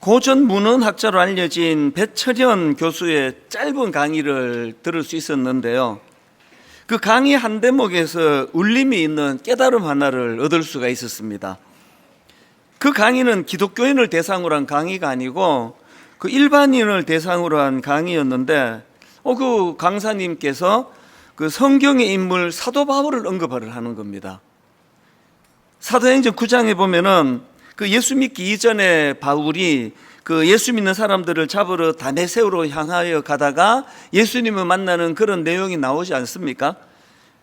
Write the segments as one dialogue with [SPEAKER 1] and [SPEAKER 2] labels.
[SPEAKER 1] 고전 문헌학자로 알려진 배철현 교수의 짧은 강의를 들을 수 있었는데요. 그 강의 한 대목에서 울림이 있는 깨달음 하나를 얻을 수가 있었습니다. 그 강의는 기독교인을 대상으로 한 강의가 아니고 그 일반인을 대상으로 한 강의였는데 그 강사님께서 그 성경의 인물 사도 바울을 언급을 하는 겁니다. 사도행전 9장에 보면은 그 예수 믿기 이전에 바울이 그 예수 믿는 사람들을 잡으러 다메섹으로 향하여 가다가 예수님을 만나는 그런 내용이 나오지 않습니까?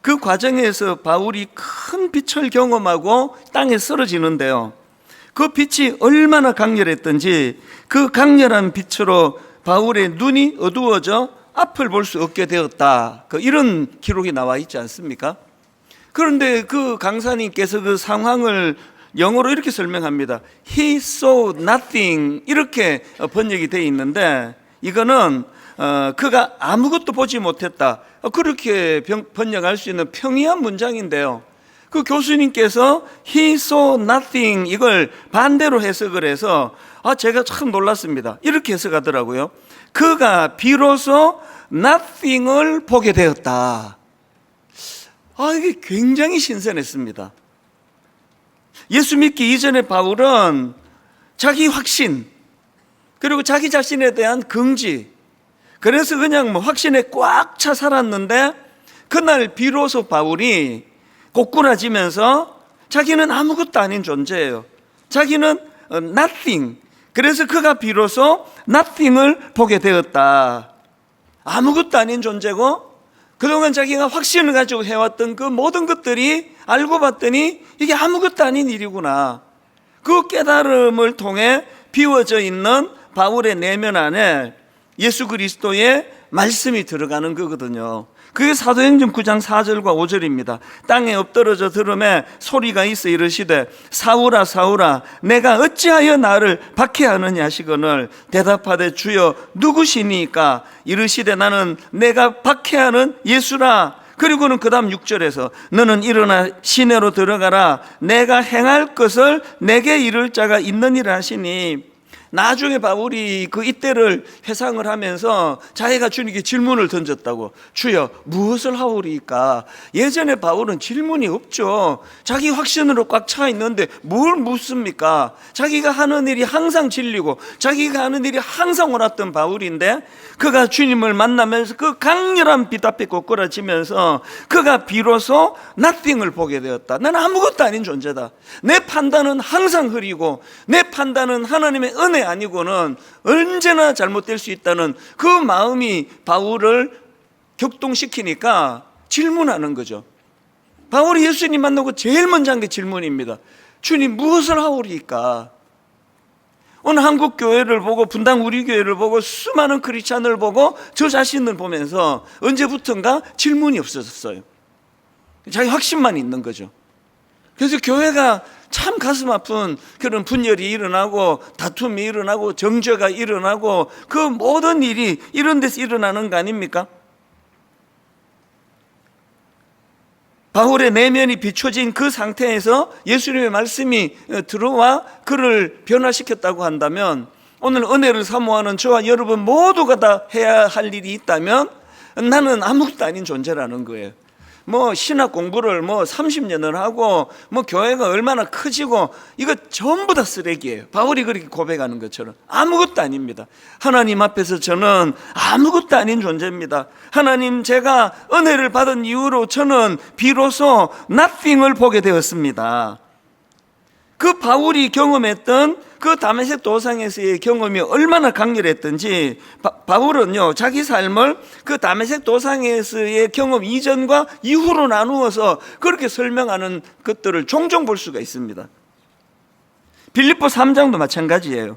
[SPEAKER 1] 그 과정에서 바울이 큰 빛을 경험하고 땅에 쓰러지는데요. 그 빛이 얼마나 강렬했던지 그 강렬한 빛으로 바울의 눈이 어두워져 앞을 볼 수 없게 되었다. 이런 기록이 나와 있지 않습니까? 그런데 그 강사님께서 그 상황을 영어로 이렇게 설명합니다. He saw nothing, 이렇게 번역이 되어 있는데 이거는 그가 아무것도 보지 못했다, 그렇게 번역할 수 있는 평이한 문장인데요. 그 교수님께서 He saw nothing 이걸 반대로 해석을 해서 제가 참 놀랐습니다. 이렇게 해석하더라고요. 그가 비로소 nothing을 보게 되었다. 이게 굉장히 신선했습니다. 예수 믿기 이전에 바울은 자기 확신, 그리고 자기 자신에 대한 긍지, 그래서 그냥 확신에 꽉 차 살았는데 그날 비로소 바울이 고꾸라지면서 자기는 아무것도 아닌 존재예요. 자기는 nothing. 그래서 그가 비로소 nothing을 보게 되었다. 아무것도 아닌 존재고 그동안 자기가 확신을 가지고 해왔던 그 모든 것들이 알고 봤더니 이게 아무것도 아닌 일이구나. 그 깨달음을 통해 비워져 있는 바울의 내면 안에 예수 그리스도의 말씀이 들어가는 거거든요. 그게 사도행전 9장 4절과 5절입니다. 땅에 엎드러져 들음에 소리가 있어 이르시되 사울아 사울아 내가 어찌하여 나를 박해하느냐 하시거늘 대답하되 주여 누구시니까 이르시되 나는 내가 박해하는 예수라. 그리고는 그 다음 6절에서 너는 일어나 시내로 들어가라 내가 행할 것을 내게 이를 자가 있느니라 하시니, 나중에 바울이 그 이때를 회상을 하면서 자기가 주님께 질문을 던졌다고. 주여 무엇을 하오리까? 예전에 바울은 질문이 없죠. 자기 확신으로 꽉 차 있는데 뭘 묻습니까? 자기가 하는 일이 항상 진리고 자기가 하는 일이 항상 옳았던 바울인데 그가 주님을 만나면서 그 강렬한 빛 앞에 고꾸라지면서 그가 비로소 nothing을 보게 되었다. 나는 아무것도 아닌 존재다. 내 판단은 항상 흐리고 내 판단은 하나님의 은혜 아니고는 언제나 잘못될 수 있다는 그 마음이 바울을 격동시키니까 질문하는 거죠. 바울이 예수님 만나고 제일 먼저 한 게 질문입니다. 주님 무엇을 하오리까? 오늘 한국 교회를 보고 분당 우리 교회를 보고 수많은 크리스찬을 보고 저 자신을 보면서 언제부턴가 질문이 없어졌어요. 자기 확신만 있는 거죠. 그래서 교회가 참 가슴 아픈 그런 분열이 일어나고 다툼이 일어나고 정죄가 일어나고 그 모든 일이 이런 데서 일어나는 거 아닙니까? 바울의 내면이 비춰진 그 상태에서 예수님의 말씀이 들어와 그를 변화시켰다고 한다면 오늘 은혜를 사모하는 저와 여러분 모두가 다 해야 할 일이 있다면 나는 아무것도 아닌 존재라는 거예요. 신학 공부를 30년을 하고 교회가 얼마나 커지고 이거 전부 다 쓰레기예요. 바울이 그렇게 고백하는 것처럼 아무것도 아닙니다. 하나님 앞에서 저는 아무것도 아닌 존재입니다. 하나님 제가 은혜를 받은 이후로 저는 비로소 nothing을 보게 되었습니다. 그 바울이 경험했던 그 다메섹 도상에서의 경험이 얼마나 강렬했던지 바울은요 자기 삶을 그 다메섹 도상에서의 경험 이전과 이후로 나누어서 그렇게 설명하는 것들을 종종 볼 수가 있습니다. 빌립보 3장도 마찬가지예요.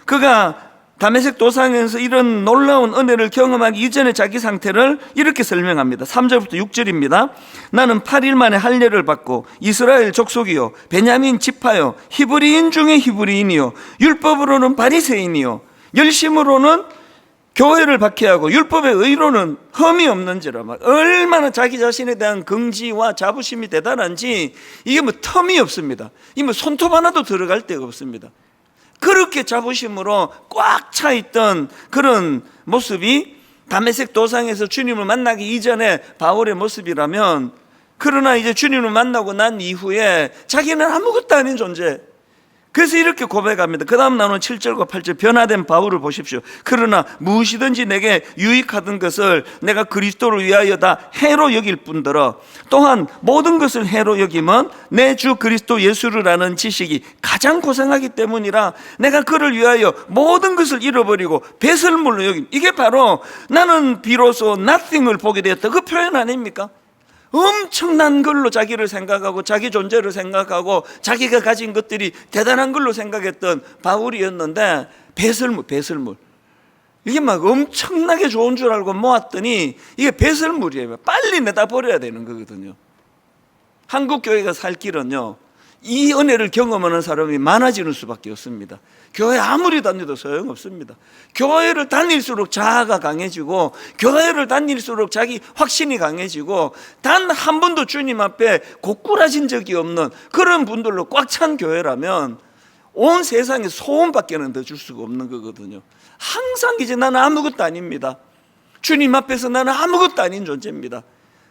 [SPEAKER 1] 그가 다메섹 도상에서 이런 놀라운 은혜를 경험하기 이전의 자기 상태를 이렇게 설명합니다. 3절부터 6절입니다. 나는 8일 만에 할례를 받고 이스라엘 족속이요 베냐민 지파요 히브리인 중에 히브리인이요 율법으로는 바리새인이요 열심으로는 교회를 박해하고 율법의 의로는 흠이 없는지라. 얼마나 자기 자신에 대한 긍지와 자부심이 대단한지 이게 텀이 없습니다. 손톱 하나도 들어갈 데가 없습니다. 그렇게 자부심으로 꽉 차 있던 그런 모습이 다메섹 도상에서 주님을 만나기 이전에 바울의 모습이라면, 그러나 이제 주님을 만나고 난 이후에 자기는 아무것도 아닌 존재. 그래서 이렇게 고백합니다. 그 다음 나오는 7절과 8절, 변화된 바울을 보십시오. 그러나 무엇이든지 내게 유익하던 것을 내가 그리스도를 위하여 다 해로 여길 뿐더러 또한 모든 것을 해로 여김은 내 주 그리스도 예수를 아는 지식이 가장 고상하기 때문이라 내가 그를 위하여 모든 것을 잃어버리고 배설물로 여김. 이게 바로 나는 비로소 nothing을 보게 되었다, 그 표현 아닙니까? 엄청난 걸로 자기를 생각하고 자기 존재를 생각하고 자기가 가진 것들이 대단한 걸로 생각했던 바울이었는데, 배설물 이게 막 엄청나게 좋은 줄 알고 모았더니 이게 배설물이에요. 빨리 내다 버려야 되는 거거든요. 한국 교회가 살 길은요, 이 은혜를 경험하는 사람이 많아지는 수밖에 없습니다. 교회 아무리 다녀도 소용없습니다. 교회를 다닐수록 자아가 강해지고, 교회를 다닐수록 자기 확신이 강해지고, 단 한 번도 주님 앞에 고꾸라진 적이 없는 그런 분들로 꽉 찬 교회라면 온 세상에 소원밖에는 더 줄 수가 없는 거거든요. 항상 이제 나는 아무것도 아닙니다. 주님 앞에서 나는 아무것도 아닌 존재입니다.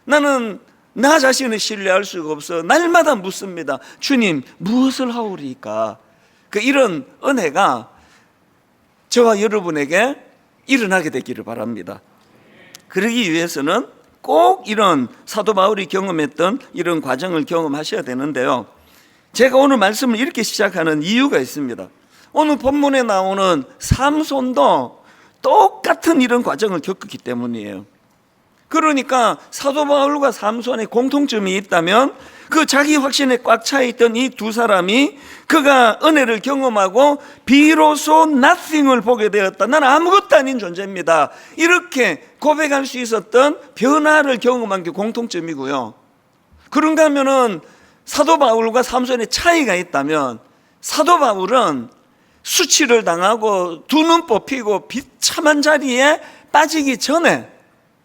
[SPEAKER 1] 나는 나 자신을 신뢰할 수가 없어 날마다 묻습니다. 주님, 무엇을 하오리까? 이런 은혜가 저와 여러분에게 일어나게 되기를 바랍니다. 그러기 위해서는 꼭 이런 사도 바울이 경험했던 이런 과정을 경험하셔야 되는데요, 제가 오늘 말씀을 이렇게 시작하는 이유가 있습니다. 오늘 본문에 나오는 삼손도 똑같은 이런 과정을 겪었기 때문이에요. 그러니까 사도 바울과 삼손의 공통점이 있다면 그 자기 확신에 꽉 차 있던 이 두 사람이 그가 은혜를 경험하고 비로소 nothing을 보게 되었다, 나는 아무것도 아닌 존재입니다, 이렇게 고백할 수 있었던 변화를 경험한 게 공통점이고요. 그런가 하면은 사도 바울과 삼손의 차이가 있다면, 사도 바울은 수치를 당하고 두 눈 뽑히고 비참한 자리에 빠지기 전에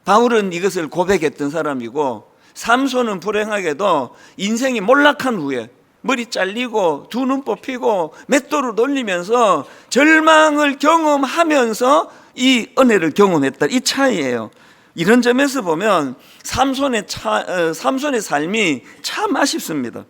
[SPEAKER 1] 바울은 이것을 고백했던 사람이고, 삼손은 불행하게도 인생이 몰락한 후에 머리 잘리고 두 눈 뽑히고 맷돌을 돌리면서 절망을 경험하면서 이 은혜를 경험했다, 이 차이예요. 이런 점에서 보면 삼손의 삶이 참 아쉽습니다.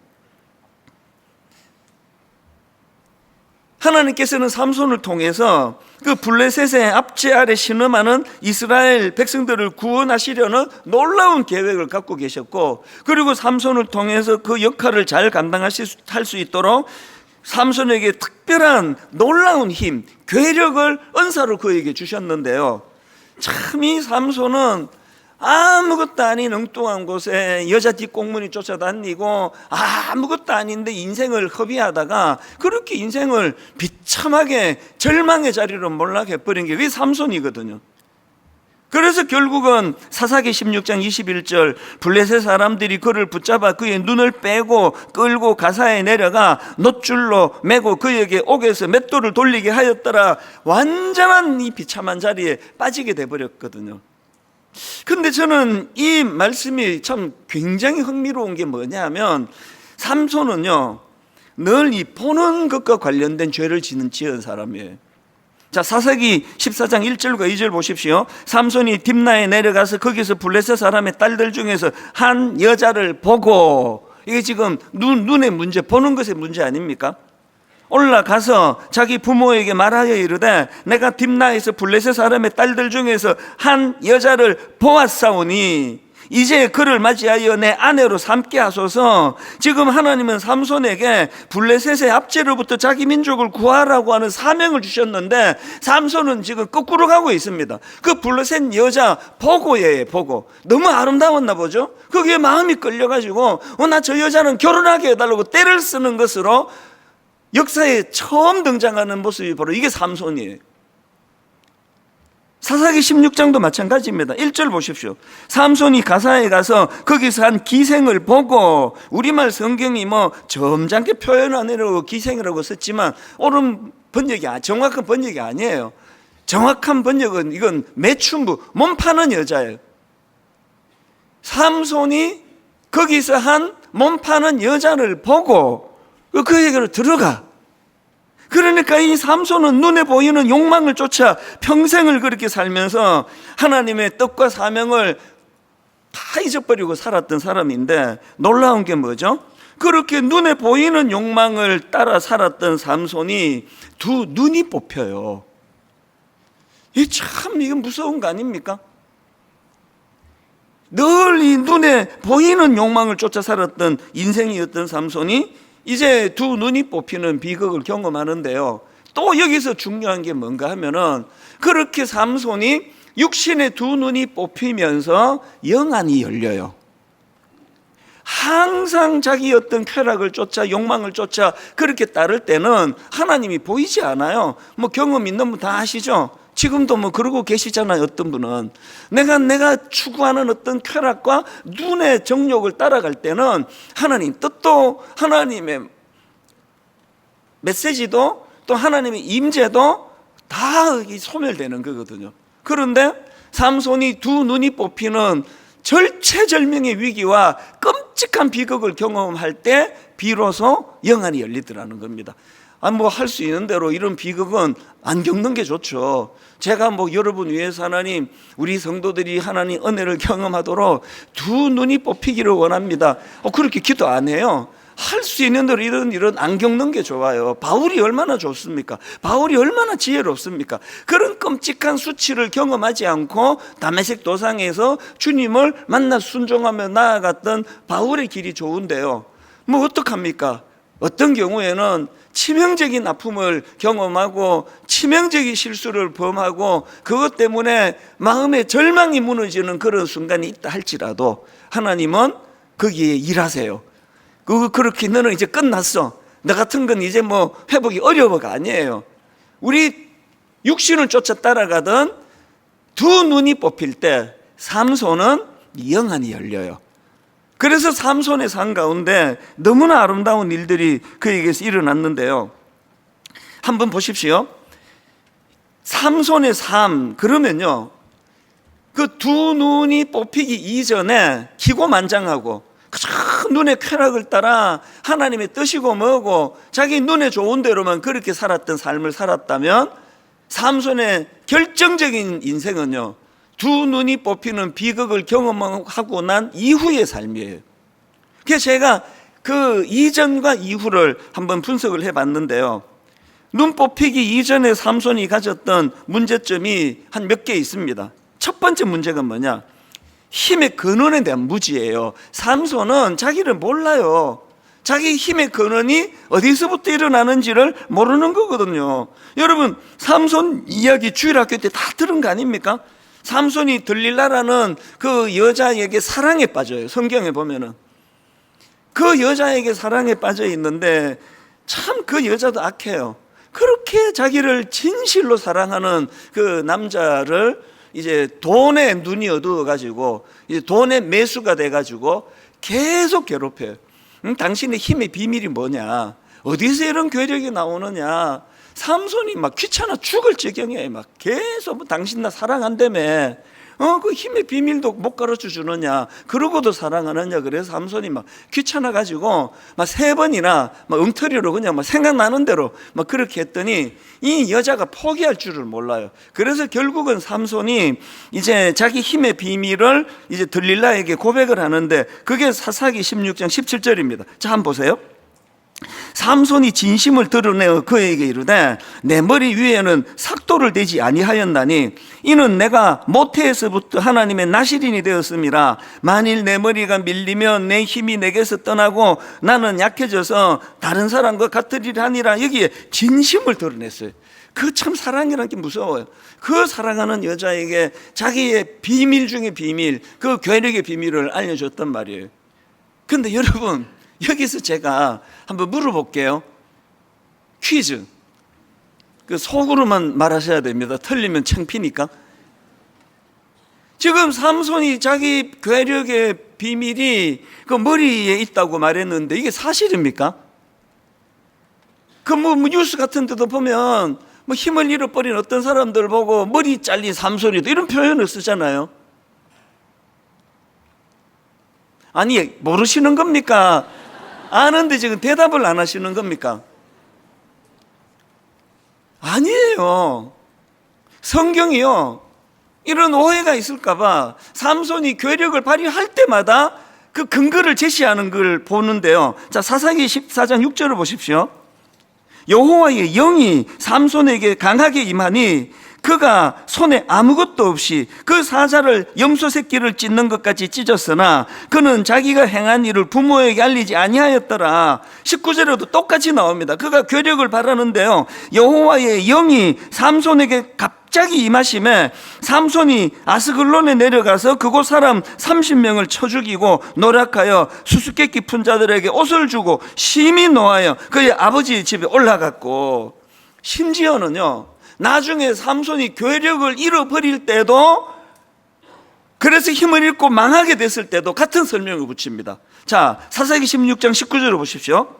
[SPEAKER 1] 하나님께서는 삼손을 통해서 그 블레셋의 압제 아래 신음하는 이스라엘 백성들을 구원하시려는 놀라운 계획을 갖고 계셨고, 그리고 삼손을 통해서 그 역할을 잘 할 수 있도록 삼손에게 특별한 놀라운 힘, 괴력을 은사로 그에게 주셨는데요, 참 이 삼손은 아무것도 아닌 엉뚱한 곳에 여자 뒷공문이 쫓아다니고 아무것도 아닌데 인생을 허비하다가 그렇게 인생을 비참하게 절망의 자리로 몰락해버린 게 왜 삼손이거든요. 그래서 결국은 사사기 16장 21절, 블레셋 사람들이 그를 붙잡아 그의 눈을 빼고 끌고 가사에 내려가 놋줄로 매고 그에게 옥에서 맷돌을 돌리게 하였더라, 완전한 이 비참한 자리에 빠지게 돼버렸거든요. 근데 저는 이 말씀이 참 굉장히 흥미로운 게 뭐냐면, 삼손은요 늘 이 보는 것과 관련된 죄를 지은 사람이에요. 자, 사사기 14장 1절과 2절 보십시오. 삼손이 딥나에 내려가서 거기서 블레셋 사람의 딸들 중에서 한 여자를 보고, 이게 지금 눈의 문제, 보는 것의 문제 아닙니까? 올라가서 자기 부모에게 말하여 이르되 내가 딥나에서 블레셋 사람의 딸들 중에서 한 여자를 보았사오니 이제 그를 맞이하여 내 아내로 삼게 하소서. 지금 하나님은 삼손에게 블레셋의 압제로부터 자기 민족을 구하라고 하는 사명을 주셨는데, 삼손은 지금 거꾸로 가고 있습니다. 그 블레셋 여자 보고 너무 아름다웠나 보죠. 거기에 마음이 끌려가지고 나 저 여자는 결혼하게 해달라고 떼를 쓰는 것으로 역사에 처음 등장하는 모습이 바로 이게 삼손이에요. 사사기 16장도 마찬가지입니다. 1절 보십시오. 삼손이 가사에 가서 거기서 한 기생을 보고, 우리말 성경이 점잖게 표현하느라고 기생이라고 썼지만 옳은 번역이, 정확한 번역이 아니에요. 정확한 번역은 이건 매춘부, 몸 파는 여자예요. 삼손이 거기서 한 몸 파는 여자를 보고 그에게로 들어가. 그러니까 이 삼손은 눈에 보이는 욕망을 쫓아 평생을 그렇게 살면서 하나님의 뜻과 사명을 다 잊어버리고 살았던 사람인데, 놀라운 게 뭐죠? 그렇게 눈에 보이는 욕망을 따라 살았던 삼손이 두 눈이 뽑혀요. 이건 무서운 거 아닙니까? 늘 이 눈에 보이는 욕망을 쫓아 살았던 인생이었던 삼손이 이제 두 눈이 뽑히는 비극을 경험하는데요. 또 여기서 중요한 게 뭔가 하면은, 그렇게 삼손이 육신의 두 눈이 뽑히면서 영안이 열려요. 항상 자기 어떤 쾌락을 쫓아, 욕망을 쫓아 그렇게 따를 때는 하나님이 보이지 않아요. 뭐 경험 있는 분 다 아시죠? 지금도 뭐 그러고 계시잖아요. 어떤 분은 내가 추구하는 어떤 쾌락과 눈의 정욕을 따라갈 때는 하나님 뜻도, 하나님의 메시지도, 또 하나님의 임재도 다 소멸되는 거거든요. 그런데 삼손이 두 눈이 뽑히는 절체절명의 위기와 끔찍한 비극을 경험할 때 비로소 영안이 열리더라는 겁니다. 뭐 할 수 있는 대로 이런 비극은 안 겪는 게 좋죠. 제가 뭐 여러분 위해서 하나님, 우리 성도들이 하나님 은혜를 경험하도록 두 눈이 뽑히기를 원합니다. 그렇게 기도 안 해요. 할 수 있는 대로 이런 안 겪는 게 좋아요. 바울이 얼마나 좋습니까? 바울이 얼마나 지혜롭습니까? 그런 끔찍한 수치를 경험하지 않고 다메섹 도상에서 주님을 만나 순종하며 나아갔던 바울의 길이 좋은데요, 뭐 어떡합니까? 어떤 경우에는 치명적인 아픔을 경험하고 치명적인 실수를 범하고 그것 때문에 마음의 절망이 무너지는 그런 순간이 있다 할지라도 하나님은 거기에 일하세요. 그렇게 너는 이제 끝났어, 너 같은 건 이제 뭐 회복이 어려워가 아니에요. 우리 육신을 쫓아 따라가던 두 눈이 뽑힐 때 삼손은 영안이 열려요. 그래서 삼손의 삶 가운데 너무나 아름다운 일들이 그에게서 일어났는데요. 한번 보십시오. 삼손의 삶, 그러면요, 그 두 눈이 뽑히기 이전에 기고만장하고 그저 눈의 쾌락을 따라 하나님의 뜻이고 뭐고 자기 눈에 좋은 대로만 그렇게 살았던 삶을 살았다면, 삼손의 결정적인 인생은요, 두 눈이 뽑히는 비극을 경험하고 난 이후의 삶이에요. 그래서 제가 그 이전과 이후를 한번 분석을 해봤는데요, 눈 뽑히기 이전에 삼손이 가졌던 문제점이 한 몇 개 있습니다. 첫 번째 문제가 뭐냐? 힘의 근원에 대한 무지예요. 삼손은 자기를 몰라요. 자기 힘의 근원이 어디서부터 일어나는지를 모르는 거거든요. 여러분, 삼손 이야기 주일학교 때 다 들은 거 아닙니까? 삼손이 들릴라라는 그 여자에게 사랑에 빠져요. 성경에 보면은 그 여자에게 사랑에 빠져 있는데 참 그 여자도 악해요. 그렇게 자기를 진실로 사랑하는 그 남자를 이제 돈에 눈이 어두워가지고 이제 돈의 매수가 돼가지고 계속 괴롭혀요. 당신의 힘의 비밀이 뭐냐? 어디서 이런 괴력이 나오느냐? 삼손이 막 귀찮아 죽을 지경이에요. 막 계속 뭐 당신 나 사랑한다며. 그 힘의 비밀도 못 가르쳐 주느냐? 그러고도 사랑하느냐? 그래서 삼손이 막 귀찮아 가지고 막 3번이나 막 엉터리로 그냥 막 생각나는 대로 막 그렇게 했더니 이 여자가 포기할 줄을 몰라요. 그래서 결국은 삼손이 이제 자기 힘의 비밀을 이제 들릴라에게 고백을 하는데, 그게 사사기 16장 17절입니다. 자, 한번 보세요. 삼손이 진심을 드러내어 그에게 이르되 내 머리 위에는 삭도를 대지 아니하였나니 이는 내가 모태에서부터 하나님의 나실인이 되었음이라. 만일 내 머리가 밀리면 내 힘이 내게서 떠나고 나는 약해져서 다른 사람과 같으리라 하니라. 여기에 진심을 드러냈어요. 그 참 사랑이라는 게 무서워요. 그 사랑하는 여자에게 자기의 비밀 중의 비밀, 그 괴력의 비밀을 알려줬단 말이에요. 근데 여러분, 여기서 제가 한번 물어볼게요. 퀴즈. 그 속으로만 말하셔야 됩니다. 틀리면 창피니까. 지금 삼손이 자기 괴력의 비밀이 그 머리에 있다고 말했는데 이게 사실입니까? 그 뭐 뉴스 같은 데도 보면 뭐 힘을 잃어버린 어떤 사람들 보고 머리 잘린 삼손이다 이런 표현을 쓰잖아요. 아니, 모르시는 겁니까? 아는데 지금 대답을 안 하시는 겁니까? 아니에요. 성경이요, 이런 오해가 있을까봐 삼손이 괴력을 발휘할 때마다 그 근거를 제시하는 걸 보는데요. 자, 사사기 14장 6절을 보십시오. 여호와의 영이 삼손에게 강하게 임하니 그가 손에 아무것도 없이 그 사자를 염소 새끼를 찢는 것까지 찢었으나 그는 자기가 행한 일을 부모에게 알리지 아니하였더라. 19절에도 똑같이 나옵니다. 그가 괴력을 발하는데요, 여호와의 영이 삼손에게 갑자기 임하심에 삼손이 아스글론에 내려가서 그곳 사람 30명을 쳐 죽이고 노력하여 수수께끼 깊은 자들에게 옷을 주고 심히 노하여 그의 아버지 집에 올라갔고, 심지어는요, 나중에 삼손이 괴력을 잃어버릴 때도, 그래서 힘을 잃고 망하게 됐을 때도 같은 설명을 붙입니다. 자, 사사기 16장 19절을 보십시오.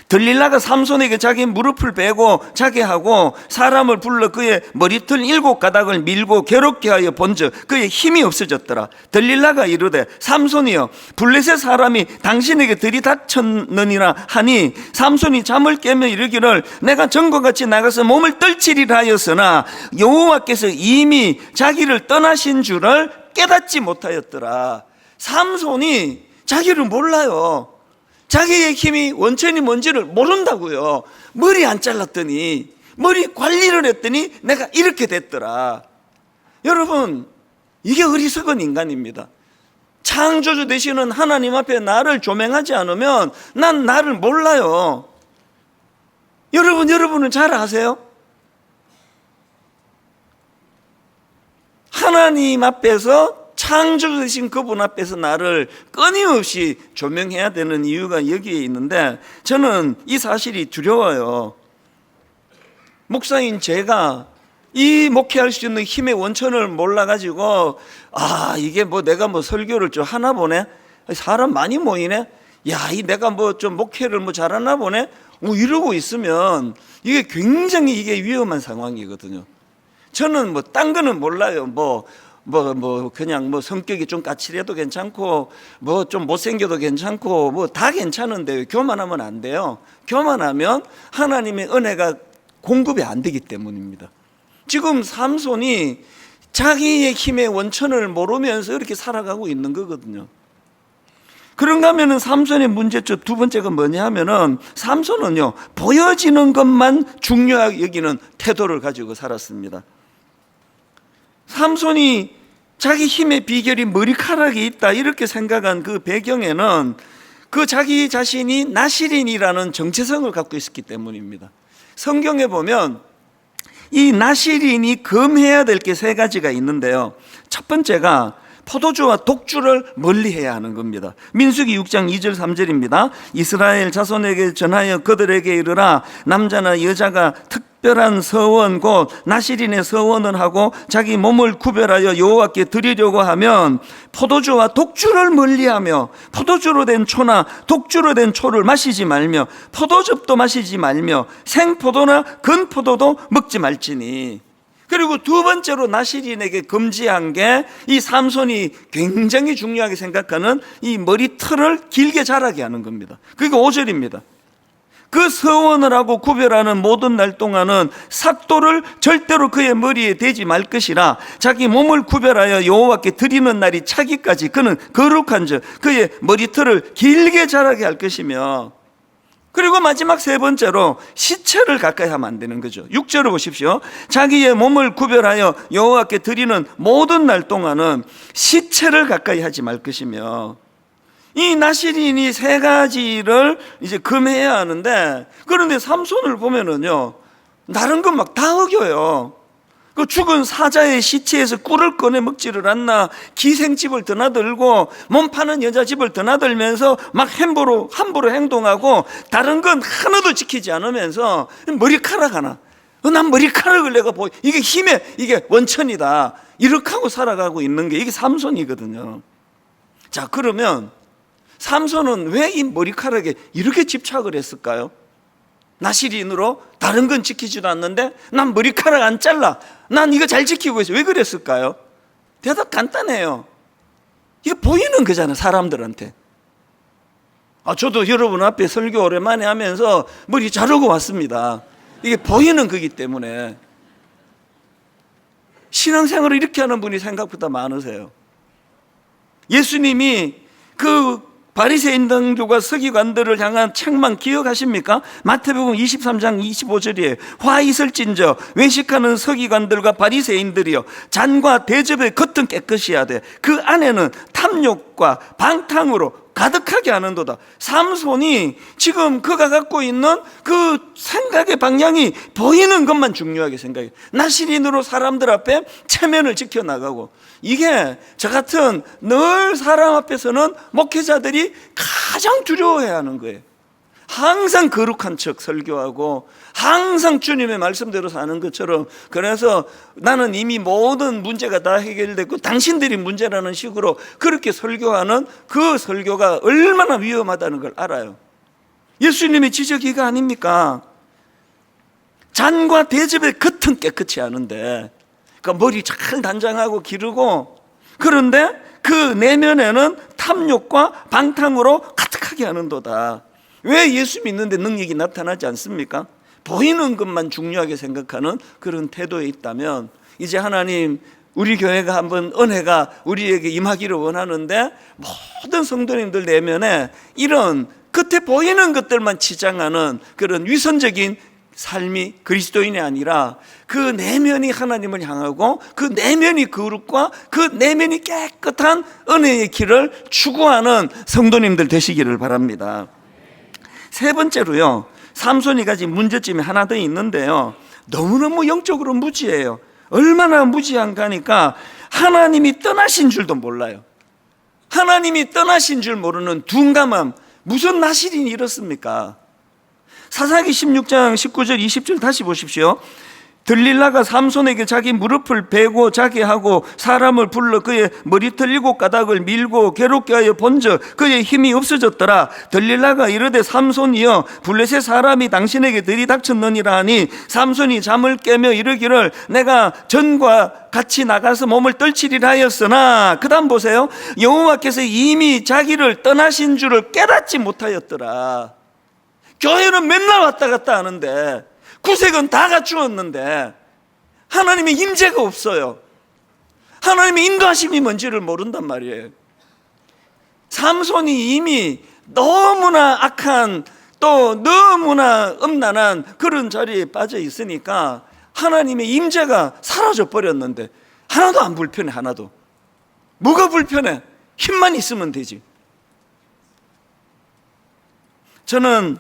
[SPEAKER 1] 들릴라가 삼손에게 자기 무릎을 베고 자게 하고 사람을 불러 그의 머리털 7가닥을 밀고 괴롭게 하여 본즉 그의 힘이 없어졌더라. 들릴라가 이르되 삼손이여, 블레셋 사람이 당신에게 들이닥쳤느니라 하니 삼손이 잠을 깨며 이르기를 내가 전과 같이 나가서 몸을 떨치리라 하였으나 여호와께서 이미 자기를 떠나신 줄을 깨닫지 못하였더라. 삼손이 자기를 몰라요. 자기의 힘이 원천이 뭔지를 모른다고요. 머리 안 잘랐더니, 머리 관리를 했더니 내가 이렇게 됐더라. 여러분, 이게 어리석은 인간입니다. 창조주 되시는 하나님 앞에 나를 조명하지 않으면 난 나를 몰라요. 여러분은 잘 아세요? 하나님 앞에서, 창조주 되신 그분 앞에서 나를 끊임없이 조명해야 되는 이유가 여기에 있는데, 저는 이 사실이 두려워요. 목사인 제가 이 목회할 수 있는 힘의 원천을 몰라가지고, 이게 뭐 내가 뭐 설교를 좀 하나 보네? 사람 많이 모이네? 야, 내가 뭐 좀 목회를 뭐 잘하나 보네? 이러고 있으면 이게 굉장히 이게 위험한 상황이거든요. 저는 뭐 딴 거는 몰라요. 그냥 성격이 좀 까칠해도 괜찮고, 좀 못생겨도 괜찮고, 다 괜찮은데 교만하면 안 돼요. 교만하면 하나님의 은혜가 공급이 안 되기 때문입니다. 지금 삼손이 자기의 힘의 원천을 모르면서 이렇게 살아가고 있는 거거든요. 그런가 하면은 삼손의 문제점 두 번째가 뭐냐 하면은, 삼손은요, 보여지는 것만 중요하게 여기는 태도를 가지고 살았습니다. 삼손이 자기 힘의 비결이 머리카락이 있다 이렇게 생각한 그 배경에는 그 자기 자신이 나실인이라는 정체성을 갖고 있었기 때문입니다. 성경에 보면 이 나실인이 금해야 될 게 3가지가 있는데요. 첫 번째가 포도주와 독주를 멀리해야 하는 겁니다. 민수기 6장 2절 3절입니다. 이스라엘 자손에게 전하여 그들에게 이르라, 남자나 여자가 특별한 서원 곧 나실인의 서원을 하고 자기 몸을 구별하여 여호와께 드리려고 하면 포도주와 독주를 멀리하며 포도주로 된 초나 독주로 된 초를 마시지 말며 포도즙도 마시지 말며 생포도나 건포도도 먹지 말지니. 그리고 두 번째로 나실인에게 금지한 게 이 삼손이 굉장히 중요하게 생각하는 이 머리털을 길게 자라게 하는 겁니다. 그게 5절입니다. 그 서원을 하고 구별하는 모든 날 동안은 삭도를 절대로 그의 머리에 대지 말 것이라. 자기 몸을 구별하여 여호와께 드리는 날이 차기까지 그는 거룩한 즉 그의 머리털을 길게 자라게 할 것이며, 그리고 마지막 3번째로 시체를 가까이 하면 안 되는 거죠. 6절을 보십시오. 자기의 몸을 구별하여 여호와께 드리는 모든 날 동안은 시체를 가까이 하지 말 것이며, 이 나실인이 3가지를 이제 금해야 하는데, 그런데 삼손을 보면은요, 다른 건 막 다 어겨요. 그 죽은 사자의 시체에서 꿀을 꺼내 먹지를 않나, 기생집을 드나들고 몸 파는 여자 집을 드나들면서 막 함부로 행동하고, 다른 건 하나도 지키지 않으면서 머리카락 하나, 난 머리카락을 내가 이게 힘의 이게 원천이다 이렇게 하고 살아가고 있는 게 이게 삼손이거든요. 자, 그러면 삼손은 왜 이 머리카락에 이렇게 집착을 했을까요? 나실인으로 다른 건 지키지도 않는데 난 머리카락 안 잘라, 난 이거 잘 지키고 있어. 왜 그랬을까요? 대답 간단해요. 이게 보이는 거잖아, 사람들한테. 저도 여러분 앞에 설교 오랜만에 하면서 머리 자르고 왔습니다. 이게 보이는 거기 때문에 신앙생활을 이렇게 하는 분이 생각보다 많으세요. 예수님이 그 바리새인 등들과 서기관들을 향한 책망 기억하십니까? 마태복음 23장 25절이에요. 화 있을진저 외식하는 서기관들과 바리새인들이여, 잔과 대접의 겉은 깨끗이 해야 돼. 그 안에는 탐욕과 방탕으로 가득하게 하는도다. 삼손이 지금 그가 갖고 있는 그 생각의 방향이 보이는 것만 중요하게 생각해요. 나시린으로 사람들 앞에 체면을 지켜나가고, 이게 저 같은 늘 사람 앞에서는 목회자들이 가장 두려워해야 하는 거예요. 항상 거룩한 척 설교하고 항상 주님의 말씀대로 사는 것처럼, 그래서 나는 이미 모든 문제가 다 해결됐고 당신들이 문제라는 식으로 그렇게 설교하는 그 설교가 얼마나 위험하다는 걸 알아요. 예수님의 지적이가 아닙니까? 잔과 대접의 겉은 깨끗이 하는데, 그러니까 머리 잘 단장하고 기르고, 그런데 그 내면에는 탐욕과 방탕으로 가득하게 하는도다. 왜 예수 믿는데 능력이 나타나지 않습니까? 보이는 것만 중요하게 생각하는 그런 태도에 있다면, 이제 하나님 우리 교회가 한번 은혜가 우리에게 임하기를 원하는데, 모든 성도님들 내면에 이런 겉에 보이는 것들만 치장하는 그런 위선적인 삶이 그리스도인이 아니라 그 내면이 하나님을 향하고 그 내면이 거룩과 그 내면이 깨끗한 은혜의 길을 추구하는 성도님들 되시기를 바랍니다. 세 번째로요, 삼손이 가진 문제점이 하나 더 있는데요, 너무너무 영적으로 무지해요. 얼마나 무지한가 하니까 하나님이 떠나신 줄도 몰라요. 하나님이 떠나신 줄 모르는 둔감함. 무슨 나실인이 이렇습니까? 사사기 16장 19절 20절 다시 보십시오. 들릴라가 삼손에게 자기 무릎을 베고 자게 하고 사람을 불러 그의 머리털 7가닥을 밀고 괴롭게 하여 본즉 그의 힘이 없어졌더라. 들릴라가 이르되 삼손이여, 블레셋 사람이 당신에게 들이닥쳤느니라 하니, 삼손이 잠을 깨며 이르기를 내가 전과 같이 나가서 몸을 떨치리라 하였으나, 그 다음 보세요. 여호와께서 이미 자기를 떠나신 줄을 깨닫지 못하였더라. 교회는 맨날 왔다 갔다 하는데, 구색은 다 갖추었는데 하나님의 임재가 없어요. 하나님의 인도하심이 뭔지를 모른단 말이에요. 삼손이 이미 너무나 악한, 또 너무나 음란한 그런 자리에 빠져 있으니까 하나님의 임재가 사라져 버렸는데 하나도 안 불편해. 하나도. 뭐가 불편해? 힘만 있으면 되지. 저는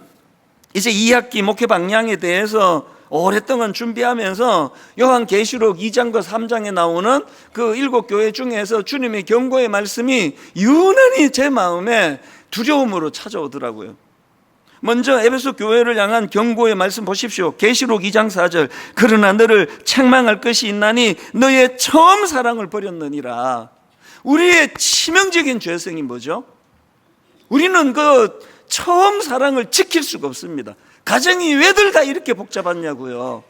[SPEAKER 1] 이제 2학기 목회 방향에 대해서 오랫동안 준비하면서 요한계시록 2장과 3장에 나오는 그 7교회 중에서 주님의 경고의 말씀이 유난히 제 마음에 두려움으로 찾아오더라고요. 먼저 에베소 교회를 향한 경고의 말씀 보십시오. 계시록 2장 4절. 그러나 너를 책망할 것이 있나니 너의 처음 사랑을 버렸느니라. 우리의 치명적인 죄성이 뭐죠? 우리는 그 처음 사랑을 지킬 수가 없습니다. 가정이 왜들 다 이렇게 복잡하냐고요.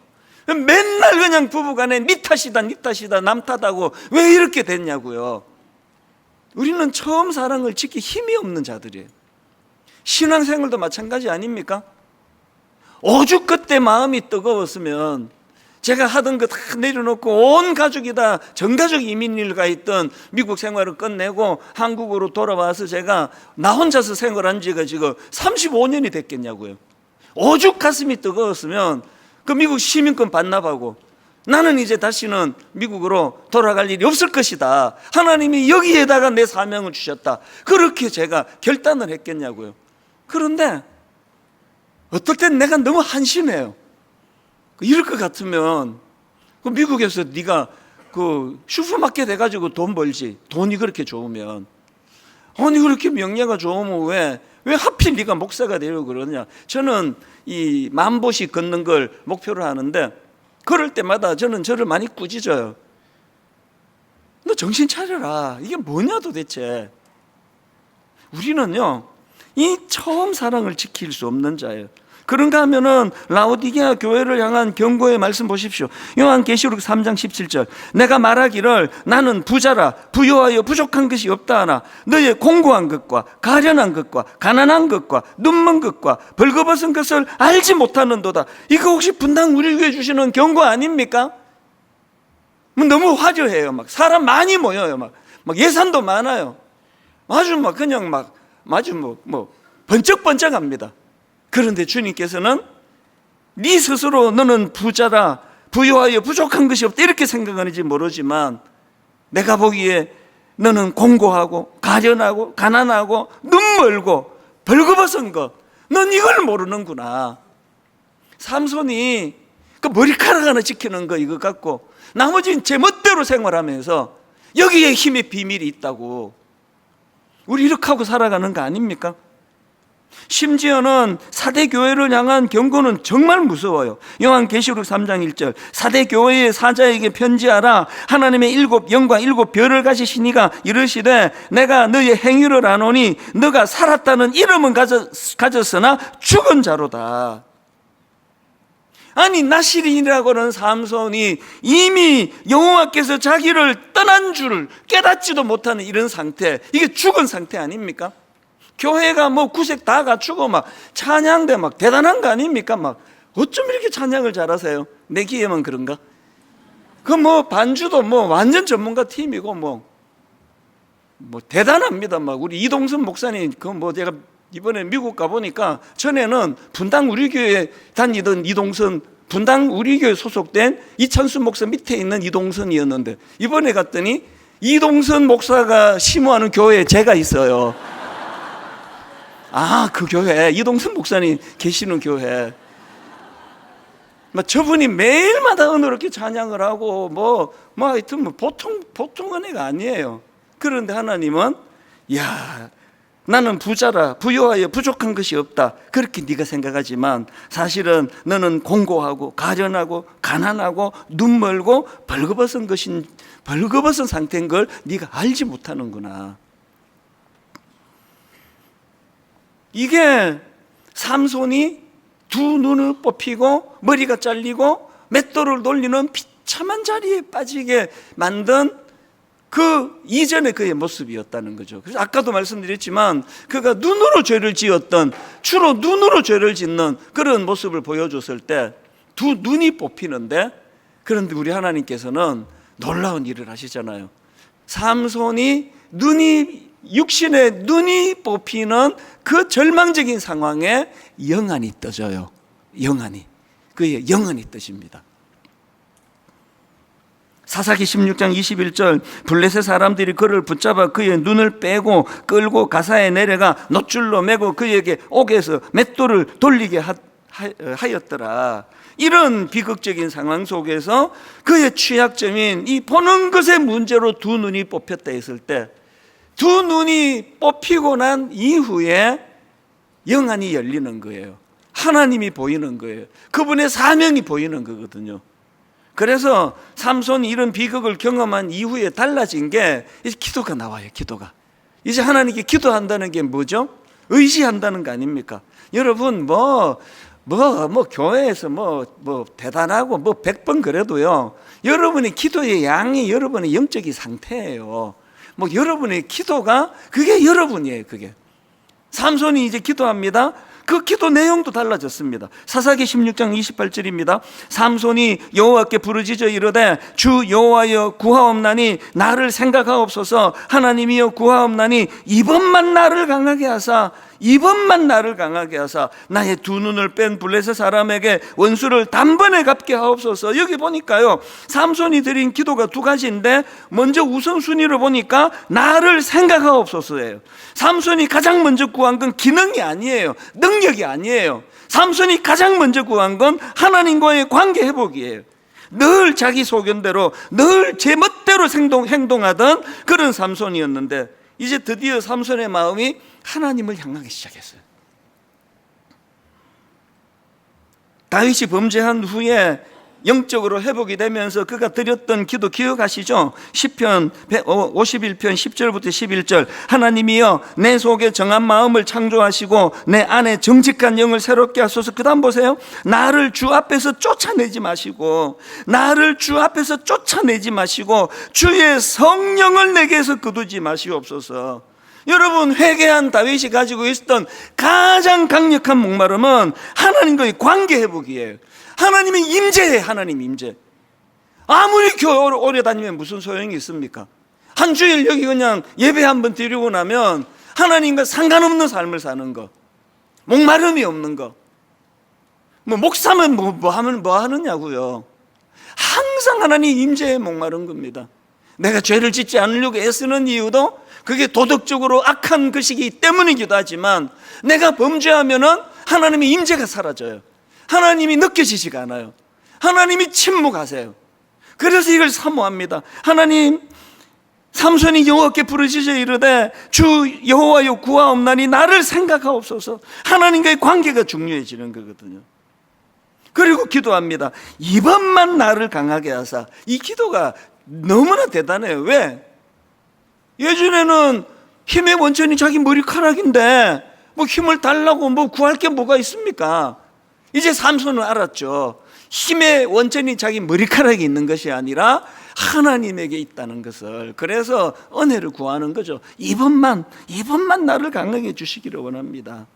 [SPEAKER 1] 맨날 그냥 부부간에 니 탓이다 니 탓이다 남 탓하고 왜 이렇게 됐냐고요. 우리는 처음 사랑을 지킬 힘이 없는 자들이에요. 신앙생활도 마찬가지 아닙니까? 오죽 그때 마음이 뜨거웠으면 제가 하던 거 다 내려놓고 온 가족이 다 전가족 이민을 가 있던 미국 생활을 끝내고 한국으로 돌아와서 제가 나 혼자서 생활한 지가 지금 35년이 됐겠냐고요. 오죽 가슴이 뜨거웠으면 그 미국 시민권 반납하고 나는 이제 다시는 미국으로 돌아갈 일이 없을 것이다. 하나님이 여기에다가 내 사명을 주셨다. 그렇게 제가 결단을 했겠냐고요. 그런데 어떨 땐 내가 너무 한심해요. 이럴 것 같으면 그 미국에서 네가 그 슈퍼마켓 해가지고 돈 벌지. 돈이 그렇게 좋으면. 아니 그렇게 명예가 좋으면 왜 하필 네가 목사가 되려고 그러냐. 저는 이 10,000보씩 걷는 걸 목표로 하는데 그럴 때마다 저는 저를 많이 꾸짖어요. 너 정신 차려라. 이게 뭐냐 도대체. 우리는요 이 처음 사랑을 지킬 수 없는 자예요. 그런가 하면은 라오디게아 교회를 향한 경고의 말씀 보십시오. 요한계시록 3장 17절. 내가 말하기를 나는 부자라 부요하여 부족한 것이 없다 하나 너의 공고한 것과 가련한 것과 가난한 것과 눈먼 것과 벌거벗은 것을 알지 못하는도다. 이거 혹시 분당 우리 교회 주시는 경고 아닙니까? 너무 화려해요. 막 사람 많이 모여요. 막 예산도 많아요. 아주 막 그냥 막 아주 뭐 번쩍번쩍합니다. 그런데 주님께서는 네 스스로 너는 부자라 부유하여 부족한 것이 없다 이렇게 생각하는지 모르지만 내가 보기에 너는 공고하고 가련하고 가난하고 눈멀고 벌거벗은 것, 넌 이걸 모르는구나. 삼손이 그 머리카락 하나 지키는 거 이거 갖고 나머지는 제 멋대로 생활하면서 여기에 힘의 비밀이 있다고. 우리 이렇게 하고 살아가는 거 아닙니까? 심지어는 사대 교회를 향한 경고는 정말 무서워요. 요한계시록 3장 1절. 사대 교회의 사자에게 편지하라. 하나님의 7 영과 7 별을 가지시니가 이르시되 내가 너의 행위를 아노니 너가 살았다는 이름은 가졌으나 죽은 자로다. 아니 나시린이라고 하는 삼손이 이미 여호와께서 자기를 떠난 줄을 깨닫지도 못하는 이런 상태, 이게 죽은 상태 아닙니까? 교회가 뭐 구색 다 갖추고 막 찬양대 막 대단한 거 아닙니까? 막 어쩜 이렇게 찬양을 잘하세요? 내 기회만 그런가? 그 뭐 반주도 뭐 완전 전문가 팀이고 뭐 대단합니다. 막 우리 이동선 목사님 그 뭐 제가 이번에 미국 가보니까 전에는 분당 우리 교회 다니던 이동선, 분당 우리 교회 소속된 이찬수 목사 밑에 있는 이동선이었는데 이번에 갔더니 이동선 목사가 심호하는 교회에 제가 있어요. 아, 그 교회, 이동선 목사님 계시는 교회. 저분이 매일마다 은혜롭게 찬양을 하고 하여튼 보통 은혜가 아니에요. 그런데 하나님은 야, 나는 부자라 부유하여 부족한 것이 없다 그렇게 네가 생각하지만 사실은 너는 공고하고 가련하고 가난하고 눈멀고 벌거벗은 상태인 걸 네가 알지 못하는구나. 이게 삼손이 두 눈을 뽑히고 머리가 잘리고 맷돌을 돌리는 비참한 자리에 빠지게 만든 그 이전의 그의 모습이었다는 거죠. 그래서 아까도 말씀드렸지만 그가 눈으로 죄를 지었던, 주로 눈으로 죄를 짓는 그런 모습을 보여줬을 때 두 눈이 뽑히는데, 그런데 우리 하나님께서는 놀라운 일을 하시잖아요. 삼손이 육신의 눈이 뽑히는 그 절망적인 상황에 영안이 떠져요. 영안이. 그의 영안이 떠집니다. 사사기 16장 21절 블레셋 사람들이 그를 붙잡아 그의 눈을 빼고 끌고 가사에 내려가 놋줄로 매고 그에게 옥에서 맷돌을 돌리게 하였더라. 이런 비극적인 상황 속에서 그의 취약점인 이 보는 것의 문제로 두 눈이 뽑혔다 했을 때 두 눈이 뽑히고 난 이후에 영안이 열리는 거예요. 하나님이 보이는 거예요. 그분의 사명이 보이는 거거든요. 그래서 삼손이 이런 비극을 경험한 이후에 달라진 게 이제 기도가 나와요. 기도가. 이제 하나님께 기도한다는 게 뭐죠? 의지한다는 거 아닙니까? 여러분 교회에서 대단하고 100번 그래도요, 여러분의 기도의 양이 여러분의 영적인 상태예요. 여러분의 기도가 그게 여러분이에요. 그게 삼손이 이제 기도합니다. 그 기도 내용도 달라졌습니다. 사사기 16장 28절입니다. 삼손이 여호와께 부르짖어 이르되 주 여호와여 구하옵나니 나를 생각하옵소서. 하나님이여 구하옵나니 이번만 나를 강하게 하사 나의 두 눈을 뺀 블레셋 사람에게 원수를 단번에 갚게 하옵소서. 여기 보니까요, 삼손이 드린 기도가 두 가지인데 먼저 우선순위로 보니까 나를 생각하옵소서예요. 삼손이 가장 먼저 구한 건 기능이 아니에요. 능력이 아니에요. 삼손이 가장 먼저 구한 건 하나님과의 관계 회복이에요. 늘 자기 소견대로 늘 제 멋대로 행동하던 그런 삼손이었는데 이제 드디어 삼손의 마음이 하나님을 향하기 시작했어요. 다윗이 범죄한 후에 영적으로 회복이 되면서 그가 드렸던 기도 기억하시죠? 시편 51편 10절부터 11절. 하나님이여 내 속에 정한 마음을 창조하시고 내 안에 정직한 영을 새롭게 하소서. 그 다음 보세요. 나를 주 앞에서 쫓아내지 마시고 주의 성령을 내게서 거두지 마시옵소서. 여러분, 회개한 다윗이 가지고 있었던 가장 강력한 목마름은 하나님과의 관계 회복이에요. 하나님의 임재예요. 하나님 임재. 아무리 교회를 오래 다니면 무슨 소용이 있습니까? 한 주일 여기 그냥 예배 한번 드리고 나면 하나님과 상관없는 삶을 사는 거, 목마름이 없는 거. 목사면 뭐 하느냐고요. 항상 하나님 임재에 목마른 겁니다. 내가 죄를 짓지 않으려고 애쓰는 이유도 그게 도덕적으로 악한 것이기 때문이기도 하지만, 내가 범죄하면은 하나님의 임재가 사라져요. 하나님이 느껴지지가 않아요. 하나님이 침묵하세요. 그래서 이걸 사모합니다. 하나님, 삼손이 여호와께 부르짖어 이르되 주 여호와여 구하옵나니 나를 생각하옵소서. 하나님과의 관계가 중요해지는 거거든요. 그리고 기도합니다. 이번만 나를 강하게 하사. 이 기도가 너무나 대단해요. 왜? 예전에는 힘의 원천이 자기 머리카락인데 뭐 힘을 달라고 뭐 구할 게 뭐가 있습니까? 이제 삼손은 알았죠. 힘의 원천이 자기 머리카락에 있는 것이 아니라 하나님에게 있다는 것을. 그래서 은혜를 구하는 거죠. 이번만 나를 강하게 해주시기를 원합니다.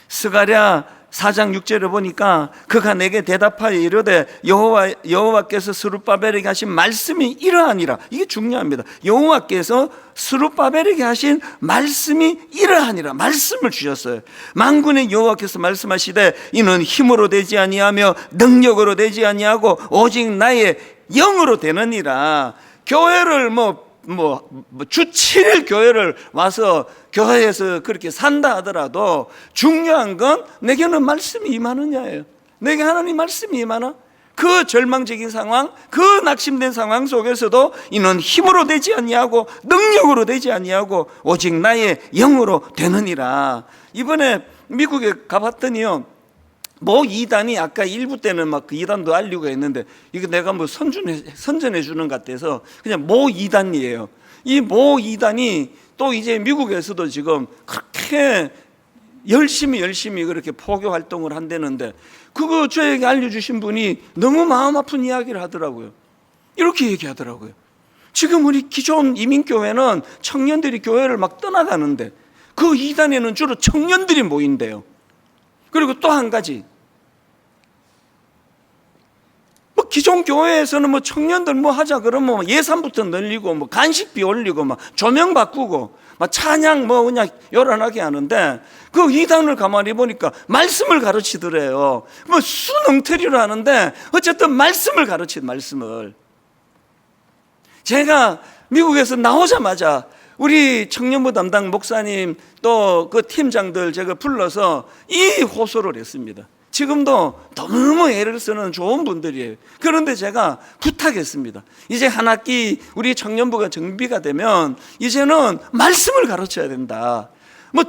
[SPEAKER 1] 스가랴 4장 6절을 보니까 그가 내게 대답하여 이르되 여호와께서 스룹바벨에게 하신 말씀이 이러하니라. 이게 중요합니다. 여호와께서 스룹바벨에게 하신 말씀이 이러하니라. 말씀을 주셨어요. 만군의 여호와께서 말씀하시되 이는 힘으로 되지 아니하며 능력으로 되지 아니하고 오직 나의 영으로 되느니라. 교회를 주 7일 교회를 와서 교회에서 그렇게 산다 하더라도 중요한 건 내게는 말씀이 임하느냐예요. 내게 하나님 말씀이 임하나? 그 절망적인 상황, 그 낙심된 상황 속에서도 이는 힘으로 되지 아니하고 능력으로 되지 아니하고 오직 나의 영으로 되느니라. 이번에 미국에 가봤더니요, 모 이단이 아까 1부 때는 막 그 이단도 알리고 했는데, 이거 내가 뭐 선전해 주는 것 같아서 그냥 모 이단이에요. 이 모 이단이 또 이제 미국에서도 지금 그렇게 열심히 그렇게 포교 활동을 한다는데, 그거 저에게 알려주신 분이 너무 마음 아픈 이야기를 하더라고요. 이렇게 얘기하더라고요. 지금 우리 기존 이민교회는 청년들이 교회를 막 떠나가는데 그 이단에는 주로 청년들이 모인대요. 그리고 또 한 가지, 기존 교회에서는 청년들 하자 그러면 예산부터 늘리고 간식비 올리고 조명 바꾸고 찬양 그냥 요란하게 하는데, 그 이단을 가만히 보니까 말씀을 가르치더래요. 수능태리를 하는데 어쨌든 말씀을 말씀을. 제가 미국에서 나오자마자 우리 청년부 담당 목사님 또 그 팀장들 제가 불러서 이 호소를 했습니다. 지금도 너무 애를 쓰는 좋은 분들이에요. 그런데 제가 부탁했습니다. 이제 한 학기 우리 청년부가 정비가 되면 이제는 말씀을 가르쳐야 된다.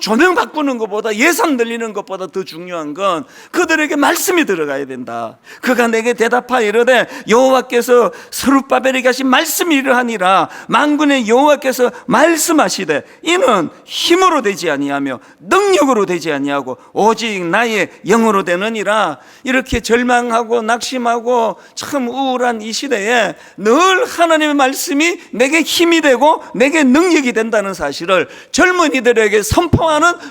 [SPEAKER 1] 조명 바꾸는 것보다, 예산 늘리는 것보다 더 중요한 건 그들에게 말씀이 들어가야 된다. 그가 내게 대답하여 이르되 여호와께서 스룹바벨에게 하신 말씀이 이러하니라. 만군의 여호와께서 말씀하시되 이는 힘으로 되지 아니하며 능력으로 되지 아니하고 오직 나의 영으로 되느니라. 이렇게 절망하고 낙심하고 참 우울한 이 시대에 늘 하나님의 말씀이 내게 힘이 되고 내게 능력이 된다는 사실을 젊은이들에게 선포하는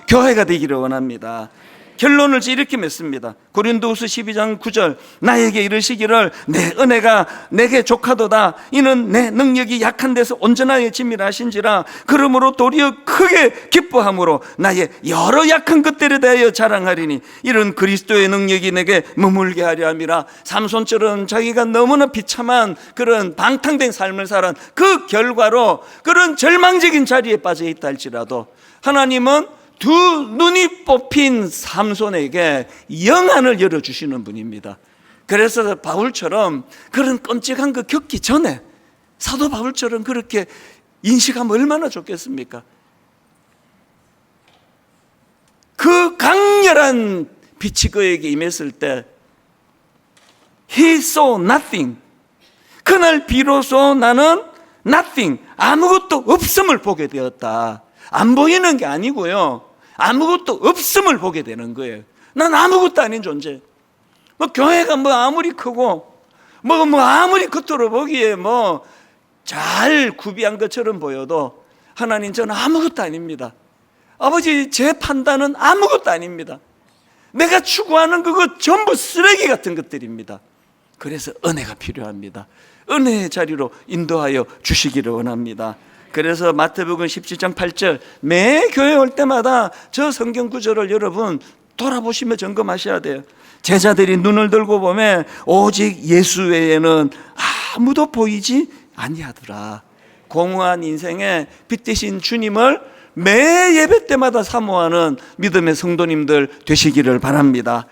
[SPEAKER 1] 교회가 되기를 원합니다. 결론을 이렇게 맺습니다. 고린도후서 12장 9절. 나에게 이르시기를 내 은혜가 내게 족하도다. 이는 내 능력이 약한 데서 온전하게 짐이라신지라. 그러므로 도리어 크게 기뻐함으로 나의 여러 약한 것들에 대하여 자랑하리니 이런 그리스도의 능력이 내게 머물게 하려 함이라. 삼손처럼 자기가 너무나 비참한 그런 방탕된 삶을 살은 그 결과로 그런 절망적인 자리에 빠져 있다 할지라도 하나님은 두 눈이 뽑힌 삼손에게 영안을 열어주시는 분입니다. 그래서 바울처럼 그런 끔찍한 거 겪기 전에 사도 바울처럼 그렇게 인식하면 얼마나 좋겠습니까? 그 강렬한 빛이 그에게 임했을 때 he saw nothing. 그날 비로소 나는 nothing, 아무것도 없음을 보게 되었다. 안 보이는 게 아니고요, 아무것도 없음을 보게 되는 거예요. 난 아무것도 아닌 존재. 뭐 교회가 뭐 아무리 크고 뭐 아무리 겉으로 보기에 뭐 잘 구비한 것처럼 보여도 하나님, 저는 아무것도 아닙니다. 아버지, 제 판단은 아무것도 아닙니다. 내가 추구하는 그거 전부 쓰레기 같은 것들입니다. 그래서 은혜가 필요합니다. 은혜의 자리로 인도하여 주시기를 원합니다. 그래서 마태복음 17장 8절, 매 교회 올 때마다 저 성경 구절을 여러분 돌아보시며 점검하셔야 돼요. 제자들이 눈을 들고 보면 오직 예수 외에는 아무도 보이지 아니하더라. 공허한 인생에 빛 대신 주님을 매 예배 때마다 사모하는 믿음의 성도님들 되시기를 바랍니다.